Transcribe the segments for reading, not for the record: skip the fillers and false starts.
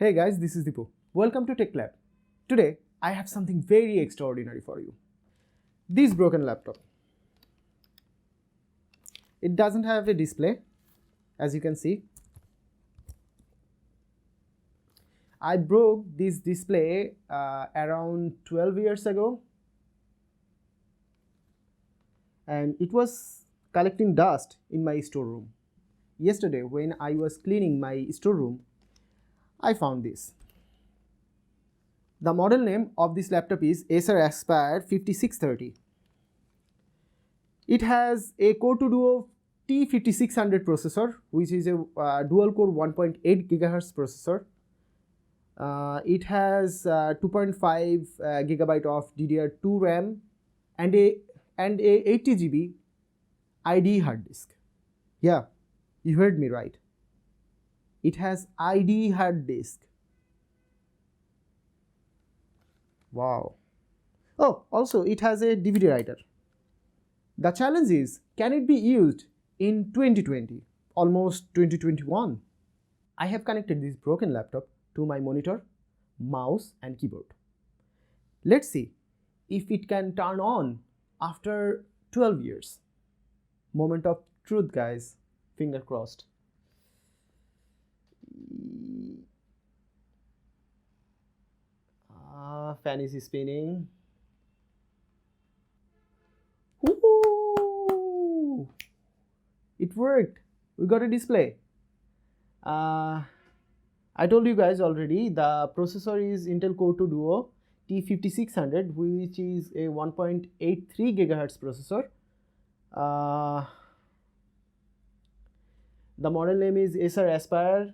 Hey guys, this is Deepu. Welcome to TechClap. Today, I have something very extraordinary for you. This broken laptop. It doesn't have a display, as you can see. I broke this display around 12 years ago, and it was collecting dust in my storeroom. Yesterday, when I was cleaning my storeroom, I found this. The model name of this laptop is Acer Aspire 5630. It has a Core 2 Duo T5600 processor, which is a dual-core 1.8 GHz processor. It has 2.5 GB of DDR2 RAM and a 80 GB IDE hard disk. Yeah, you heard me right. It has IDE hard disk. Wow. Oh, also it has a DVD writer. The challenge is, can it be used in 2020, almost 2021? I have connected this broken laptop to my monitor, mouse and keyboard. Let's see if it can turn on after 12 years. Moment of truth, guys. Finger crossed. Fan is spinning. Woohoo! It worked. We got a display. I told you guys already, the processor is Intel Core 2 Duo T5600, which is a 1.83 GHz processor. The model name is Acer Aspire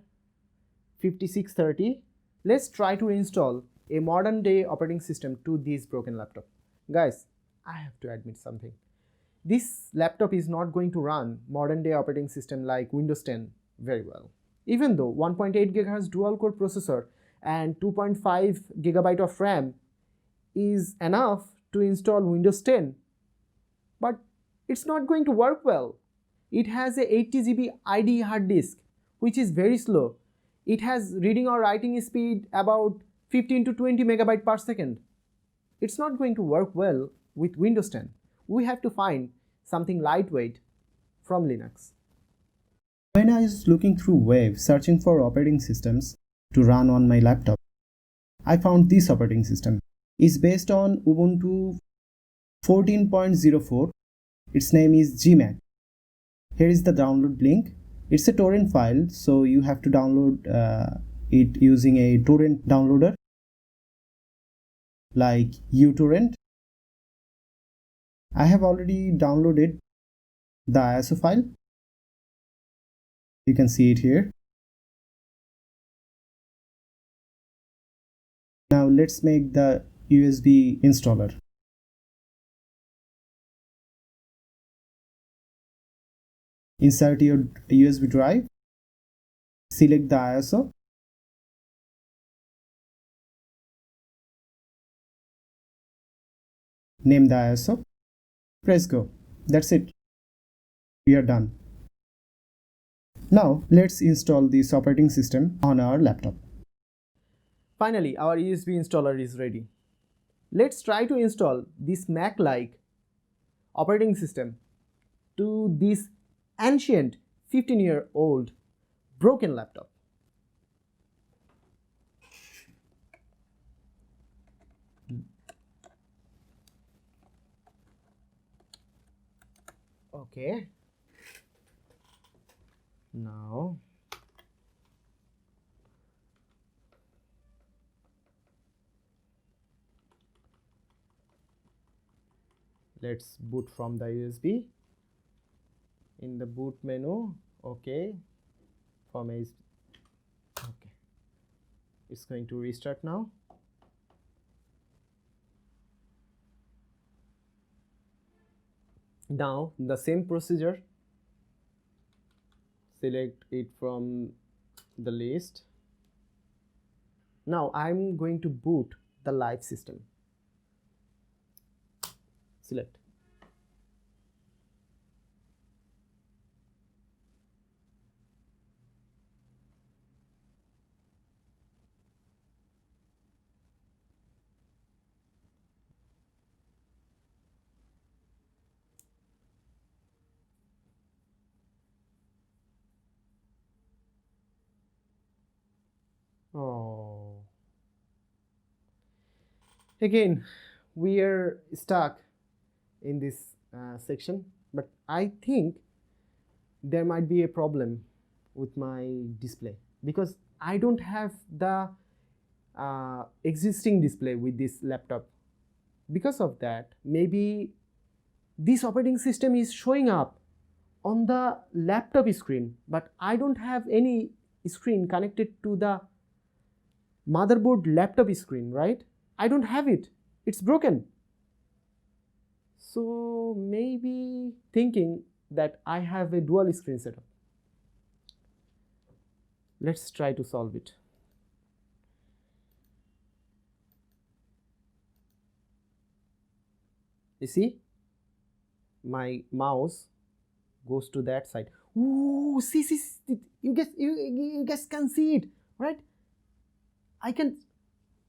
5630. Let's try to install a modern day operating system to this broken laptop. Guys, I have to admit something. This laptop is not going to run modern day operating system like Windows 10 very well. Even though 1.8 GHz dual core processor and 2.5 GB of RAM is enough to install Windows 10, but it's not going to work well. It has a 80 GB IDE hard disk, which is very slow. It has reading or writing speed about 15 to 20 megabyte per second. It's not going to work well with Windows 10. We have to find something lightweight from Linux. When I was looking through web searching for operating systems to run on my laptop, I found this operating system. It's based on Ubuntu 14.04. Its name is Gmac. Here is the download link. It's a torrent file, so you have to download it using a torrent downloader like uTorrent. I have already downloaded the ISO file. You can see it here. Now let's make the USB installer. Insert your USB drive, select the ISO, name the ISO, press go. That's it. We are done. Now let's install this operating system on our laptop. Finally, our USB installer is ready. Let's try to install this Mac-like operating system to this ancient 15-year-old broken laptop. Okay. Now let's boot from the USB. In the boot menu, okay, okay, it's going to restart now. Now the same procedure, select it from the list. Now I'm going to boot the live system. Select. Again, we are stuck in this section, but I think there might be a problem with my display because I don't have the existing display with this laptop. Because of that, maybe this operating system is showing up on the laptop screen, but I don't have any screen connected to the motherboard laptop screen, right? I don't have it. It's broken. So maybe thinking that I have a dual screen setup. Let's try to solve it. You see, my mouse goes to that side. Ooh, see, you guys can see it, right? I can.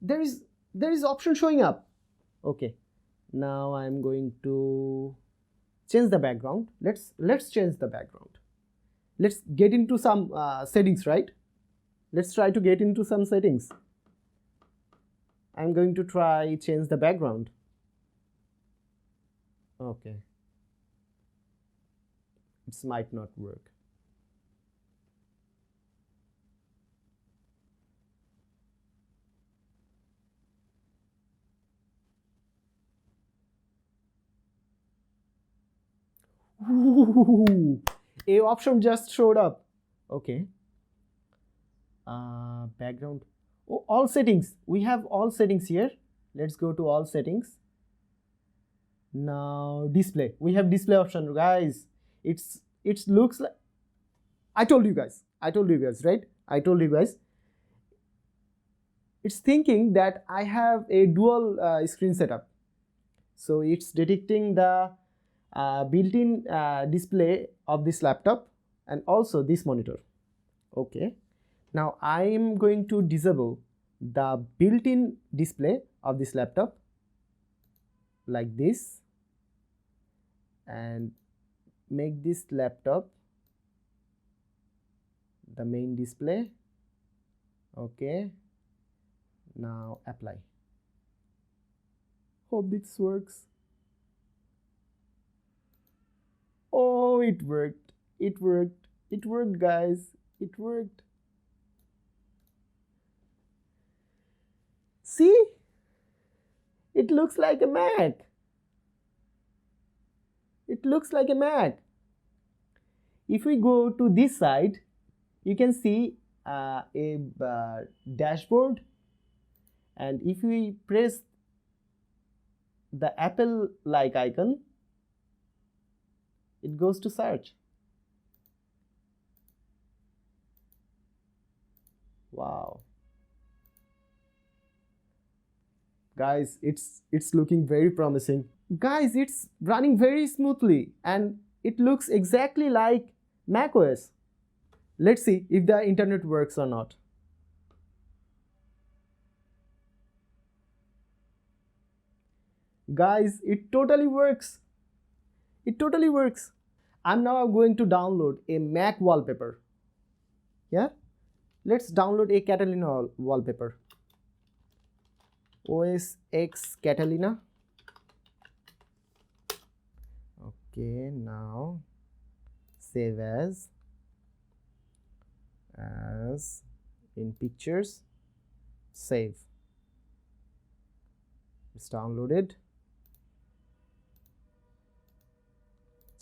There is option showing up. Okay, now I'm going to change the background. Let's change the background. Let's get into some settings, right? Let's try to get into some settings. I'm going to try change the background. Okay, it might not work. Ooh, a option just showed up. Okay, background. Oh, all settings. We have all settings here. Let's go to all settings. Now display. We have display option, guys. It looks like I told you guys, right? I told you guys. It's thinking that I have a dual screen setup. So it's detecting the built-in display of this laptop and also this monitor. Okay. Now I am going to disable the built-in display of this laptop like this and make this laptop the main display. Okay, now apply. Hope this works. Oh, it worked, guys, it worked. See, it looks like a Mac. It looks like a Mac. If we go to this side, you can see a dashboard, and if we press the Apple like icon, it goes to search. Wow, guys, it's looking very promising. Guys, it's running very smoothly and it looks exactly like macOS. Let's see if the internet works or not. Guys, it totally works. It totally works. I'm now going to download a Mac wallpaper. Yeah, let's download a Catalina wallpaper. OS X Catalina. Okay, now save as in pictures, save. It's downloaded.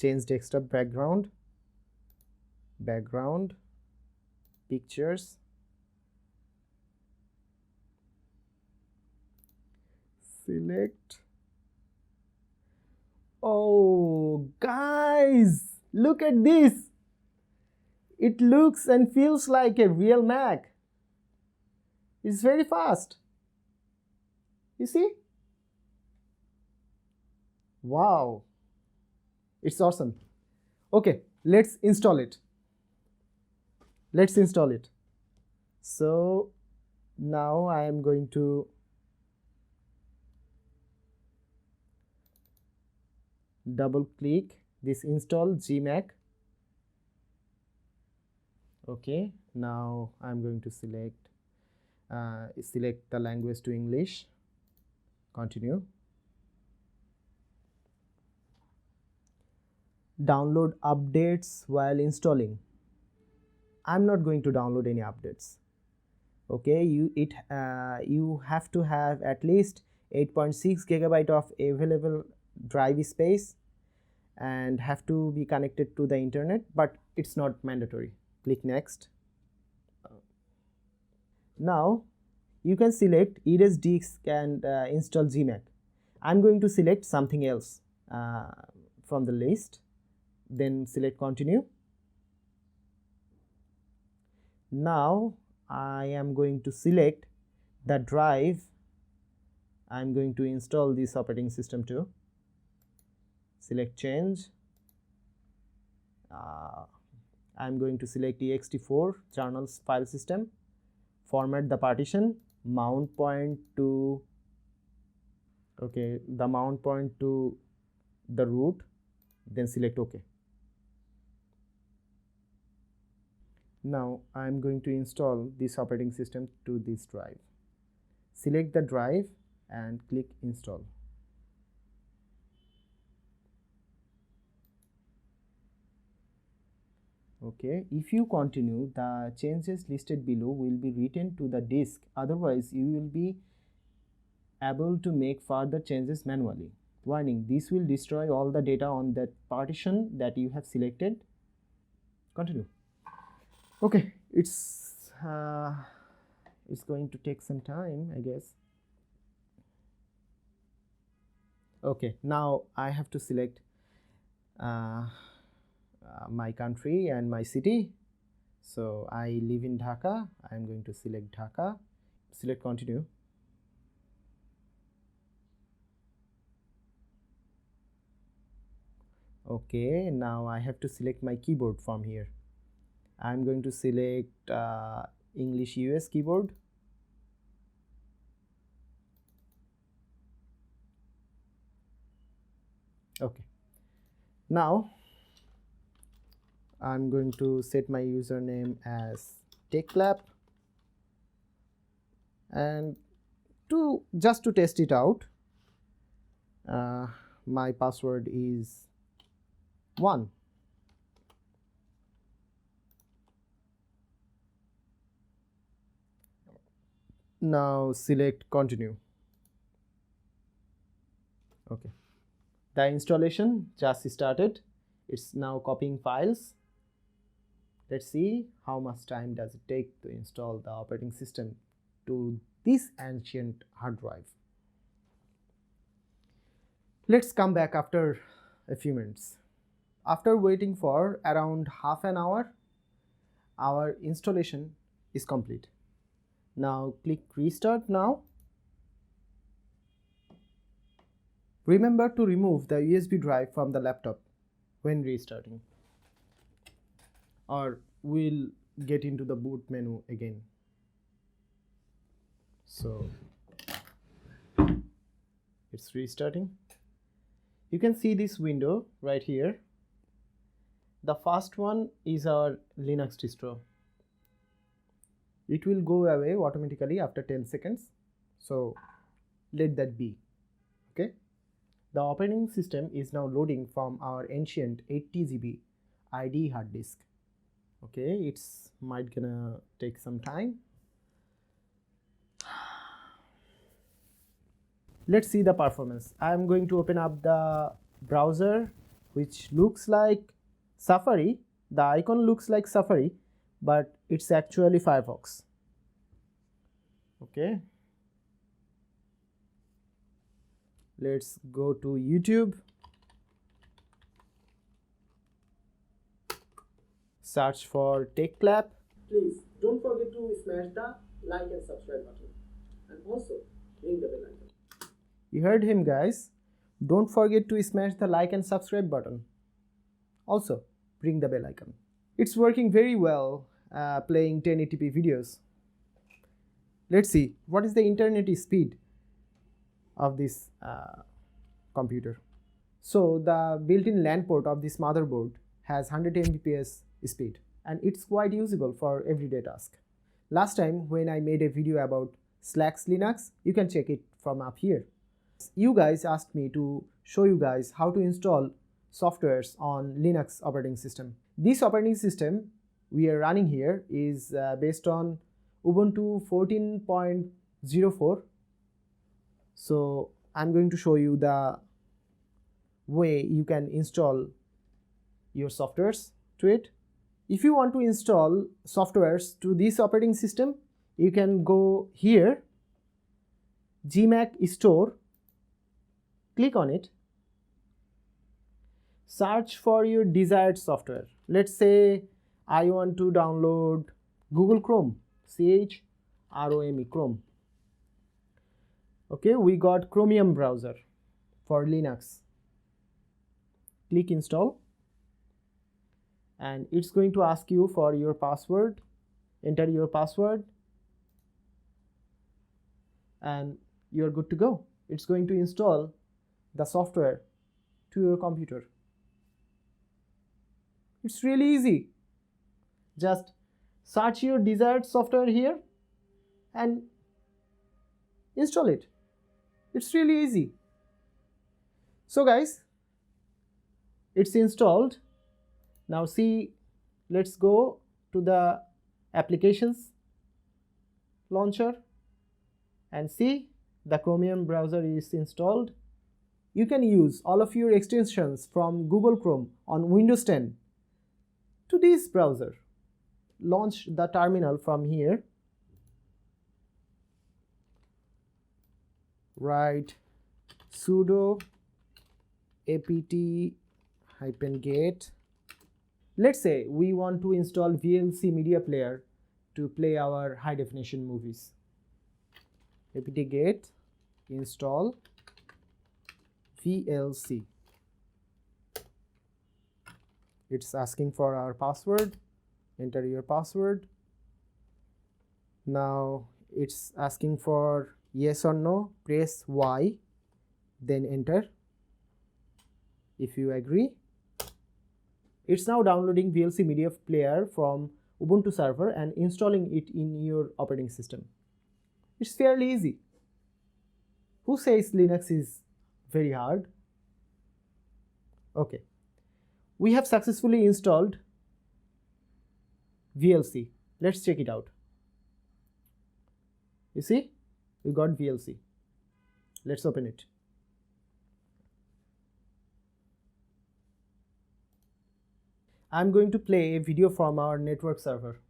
Change desktop background, pictures, select. Oh, guys, look at this. It looks and feels like a real Mac. It's very fast. You see? Wow. It's awesome. Okay, let's install it. So now I am going to double click this install Gmac. Okay, now I'm going to select the language to English. Continue. Download updates while installing. I'm not going to download any updates. Okay, you have to have at least 8.6 GB of available drive space and have to be connected to the internet, but it's not mandatory. Click next. Now you can select erase disk and install Gmac. I'm going to select something else from the list, then select continue. Now I am going to select the drive I'm going to install this operating system to. Select change. I'm going to select ext4 journals file system. Format the partition, mount point to the mount point to the root, then select OK. Now I am going to install this operating system to this drive. Select the drive and click install. Okay, if you continue, the changes listed below will be written to the disk, otherwise you will be able to make further changes manually. Warning, this will destroy all the data on that partition that you have selected. Continue. Okay, it's going to take some time, I guess. Okay, now I have to select my country and my city. So I live in Dhaka. I am going to select Dhaka. Select continue. Okay, now I have to select my keyboard from here. I'm going to select English US keyboard. Okay, now I'm going to set my username as TechClap, and just to test it out, my password is 1. Now select continue. Okay, the installation just started. It's now copying files. Let's see how much time does it take to install the operating system to this ancient hard drive. Let's come back after a few minutes. After waiting for around half an hour, our installation is complete. Now click restart now. Remember to remove the USB drive from the laptop when restarting, or we'll get into the boot menu again. So it's restarting. You can see this window right here. The first one is our Linux distro. It will go away automatically after 10 seconds. So let that be. Okay. The operating system is now loading from our ancient 80 GB IDE hard disk. Okay, it's might gonna take some time. Let's see the performance. I'm going to open up the browser, which looks like Safari. The icon looks like Safari, but it's actually Firefox. Okay. Let's go to YouTube. Search for TechClap. Please don't forget to smash the like and subscribe button, and also ring the bell icon. You heard him, guys. Don't forget to smash the like and subscribe button. Also, ring the bell icon. It's working very well, playing 1080p videos. Let's see what is the internet speed of this computer. So the built-in LAN port of this motherboard has 100 Mbps speed, and it's quite usable for everyday task. Last time when I made a video about Slacks Linux, you can check it from up here. You guys asked me to show you guys how to install softwares on Linux operating system. This operating system we are running here is based on Ubuntu 14.04. So I'm going to show you the way you can install your softwares to it. If you want to install softwares to this operating system, you can go here, Gmac store, click on it, search for your desired software. Let's say I want to download Google Chrome, CHROME, Chrome. Okay, we got Chromium browser for Linux. Click install, and it's going to ask you for your password. Enter your password and you're good to go. It's going to install the software to your computer. It's really easy. Just search your desired software here and install it. It's really easy. So guys, it's installed. Now see, let's go to the applications launcher and see the Chromium browser is installed. You can use all of your extensions from Google Chrome on Windows 10 to this browser. Launch the terminal from here. Write sudo apt-get. Let's say we want to install VLC media player to play our high definition movies. apt-get install VLC. It's asking for our password. Enter your password. Now it's asking for yes or no. Press Y, then enter if you agree. It's now downloading VLC media player from Ubuntu server and installing it in your operating system. It's fairly easy. Who says Linux is very hard? Okay, we have successfully installed VLC. Let's check it out. You see, we got VLC. Let's open it. I'm going to play a video from our network server.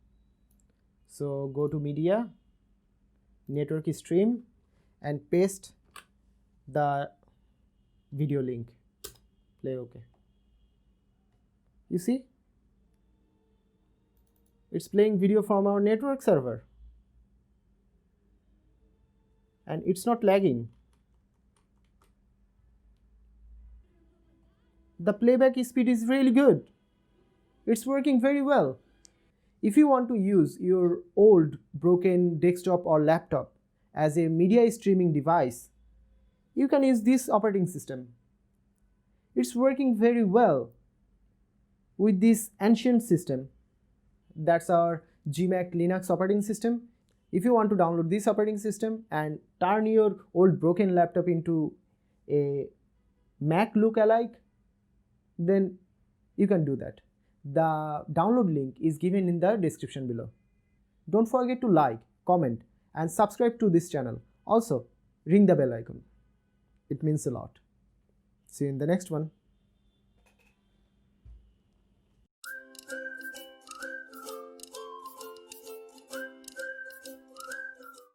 So go to media, network stream, and paste the video link. Play OK. You see, it's playing video from our network server and it's not lagging. The playback speed is really good. It's working very well. If you want to use your old broken desktop or laptop as a media streaming device, you can use this operating system. It's working very well with this ancient system. That's our Gmac Linux operating system. If you want to download this operating system and turn your old broken laptop into a Mac look-alike, then you can do that. The download link is given in the description below. Don't forget to like, comment, and subscribe to this channel. Also, ring the bell icon. It means a lot. See you in the next one.